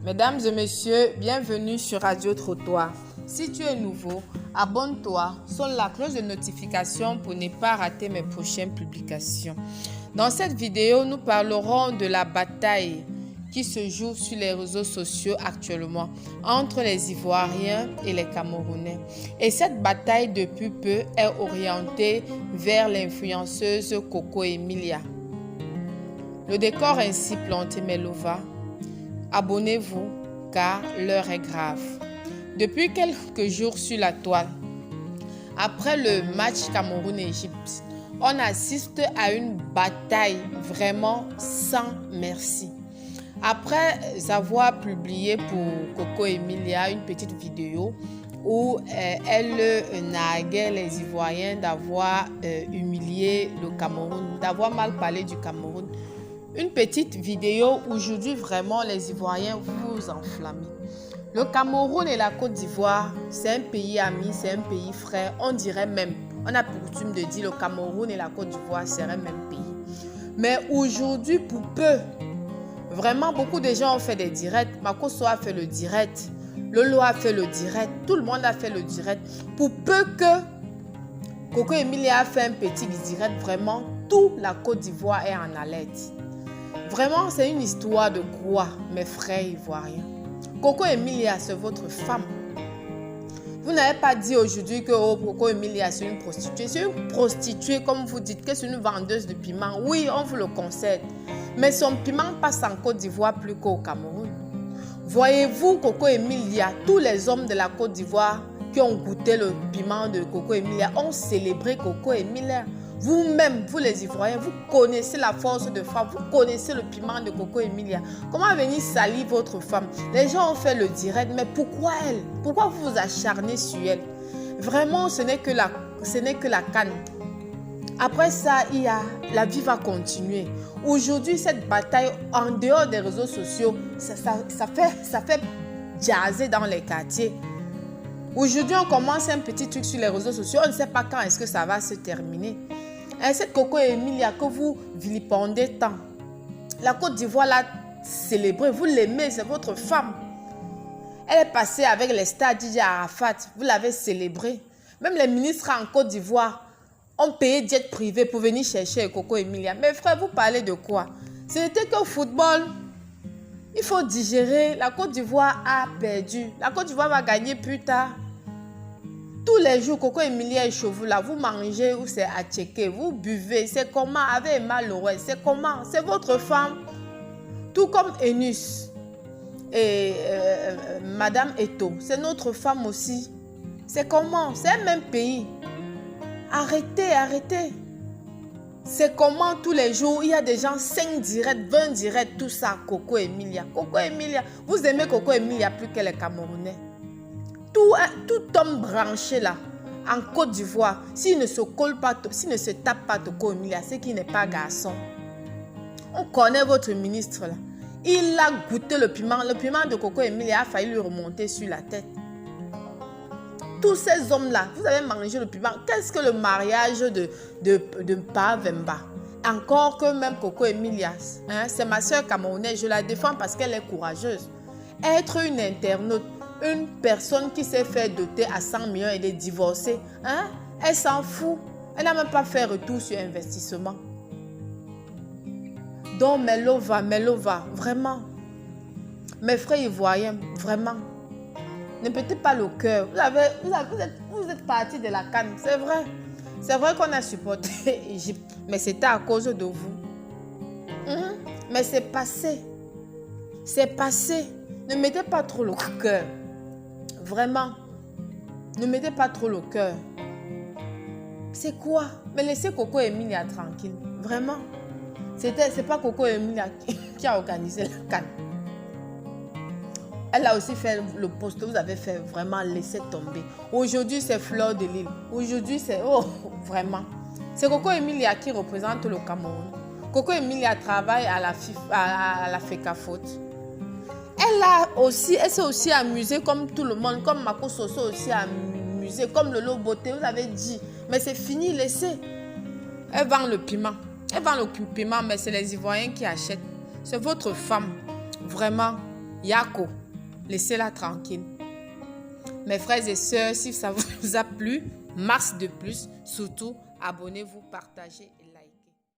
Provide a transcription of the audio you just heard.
Mesdames et messieurs, bienvenue sur Radio Trottoir. Si tu es nouveau, abonne-toi, sonne la cloche de notification pour ne pas rater mes prochaines publications. Dans cette vidéo, nous parlerons de la bataille qui se joue sur les réseaux sociaux actuellement entre les Ivoiriens et les Camerounais. Et cette bataille depuis peu est orientée vers l'influenceuse Coco Emilia. Le décor est ainsi planté, Melova. Abonnez-vous car l'heure est grave. Depuis quelques jours sur la toile, après le match Cameroun-Égypte, on assiste à une bataille vraiment sans merci. Après avoir publié pour Coco Emilia une petite vidéo où elle narguait les Ivoiriens d'avoir humilié le Cameroun, d'avoir mal parlé du Cameroun. Une petite vidéo, aujourd'hui vraiment les Ivoiriens vous enflammez. Le Cameroun et la Côte d'Ivoire, c'est un pays ami, c'est un pays frère. On dirait même, on a pour coutume de dire le Cameroun et la Côte d'Ivoire seraient même pays. Mais aujourd'hui, pour peu, vraiment beaucoup de gens ont fait des directs. Makosso a fait le direct, Lolo a fait le direct, tout le monde a fait le direct. Pour peu que Coco Emilia a fait un petit direct, vraiment, toute la Côte d'Ivoire est en alerte. Vraiment, c'est une histoire de quoi, mes frères ivoiriens? Coco Emilia, c'est votre femme. Vous n'avez pas dit aujourd'hui que Coco Emilia, c'est une prostituée. C'est une prostituée, comme vous dites, que c'est une vendeuse de piment. Oui, on vous le concède. Mais son piment passe en Côte d'Ivoire plus qu'au Cameroun. Voyez-vous, Coco Emilia, tous les hommes de la Côte d'Ivoire qui ont goûté le piment de Coco Emilia ont célébré Coco Emilia. Vous-même, vous les Ivoiriens, vous connaissez la force de frappe, vous connaissez le piment de Coco Emilia. Comment venir salir votre femme? Les gens ont fait le direct, mais pourquoi elle? Pourquoi vous vous acharnez sur elle? Vraiment, ce n'est que la canne. Après ça, la vie va continuer. Aujourd'hui, cette bataille, en dehors des réseaux sociaux, ça fait jaser dans les quartiers. Aujourd'hui, on commence un petit truc sur les réseaux sociaux. On ne sait pas quand est-ce que ça va se terminer. Et cette Coco Emilia que vous vilipendez tant, la Côte d'Ivoire l'a célébrée. Vous l'aimez, c'est votre femme. Elle est passée avec les stars DJ Arafat. Vous l'avez célébrée. Même les ministres en Côte d'Ivoire ont payé jet privé pour venir chercher Coco Emilia. Mais frère, vous parlez de quoi? Ce n'était que football. Il faut digérer. La Côte d'Ivoire a perdu. La Côte d'Ivoire va gagner plus tard. Tous les jours, Coco Emilia est chez vous là. Vous mangez ou c'est à checker. Vous buvez. C'est comment? Avec Emma Loret. C'est comment? C'est votre femme. Tout comme Enus et Madame Eto. C'est notre femme aussi. C'est comment? C'est un même pays. Arrêtez. C'est comment tous les jours, il y a des gens 5 directs, 20 directs, tout ça, Coco Emilia. Coco Emilia, vous aimez Coco Emilia plus que les Camerounais. Tout homme branché là, en Côte d'Ivoire, s'il ne se colle pas, s'il ne se tape pas Coco Emilia, c'est qu'il n'est pas garçon. On connaît votre ministre là. Il a goûté le piment. Le piment de Coco Emilia a failli lui remonter sur la tête. Tous ces hommes-là, vous avez mangé le piment. Qu'est-ce que le mariage de Pavemba? Encore que même Coco Emilia, hein, c'est ma soeur camerounaise, je la défends parce qu'elle est courageuse. Être une internaute, une personne qui s'est fait doter à 100 millions et est divorcée, hein, elle s'en fout. Elle n'a même pas fait retour sur investissement. Donc, Melova, vraiment. Mes frères ivoiriens, vraiment. Ne pétez pas le cœur. Vous êtes partis de la canne. C'est vrai. C'est vrai qu'on a supporté l'Égypte. Mais c'était à cause de vous. Mais c'est passé. C'est passé. Ne mettez pas trop le cœur. Vraiment. Ne mettez pas trop le cœur. C'est quoi? Mais laissez Coco Emilia tranquille. Vraiment. C'est pas Coco Emilia qui a organisé la canne. Elle a aussi fait le post que vous avez fait, vraiment laisser tomber. Aujourd'hui, c'est Fleur de Lille. Aujourd'hui, c'est... Oh, vraiment. C'est Coco Emilia qui représente le Cameroun. Coco Emilia travaille à la FECAFOOT. Elle s'est aussi amusée comme tout le monde, comme Makosso s'est aussi amusée, comme le Loboté, vous avez dit. Mais c'est fini, laissez. Elle vend le piment. Elle vend le piment, mais c'est les Ivoiriens qui achètent. C'est votre femme. Vraiment. Yako, laissez-la tranquille. Mes frères et sœurs, si ça vous a plu, max de plus, surtout abonnez-vous, partagez et likez.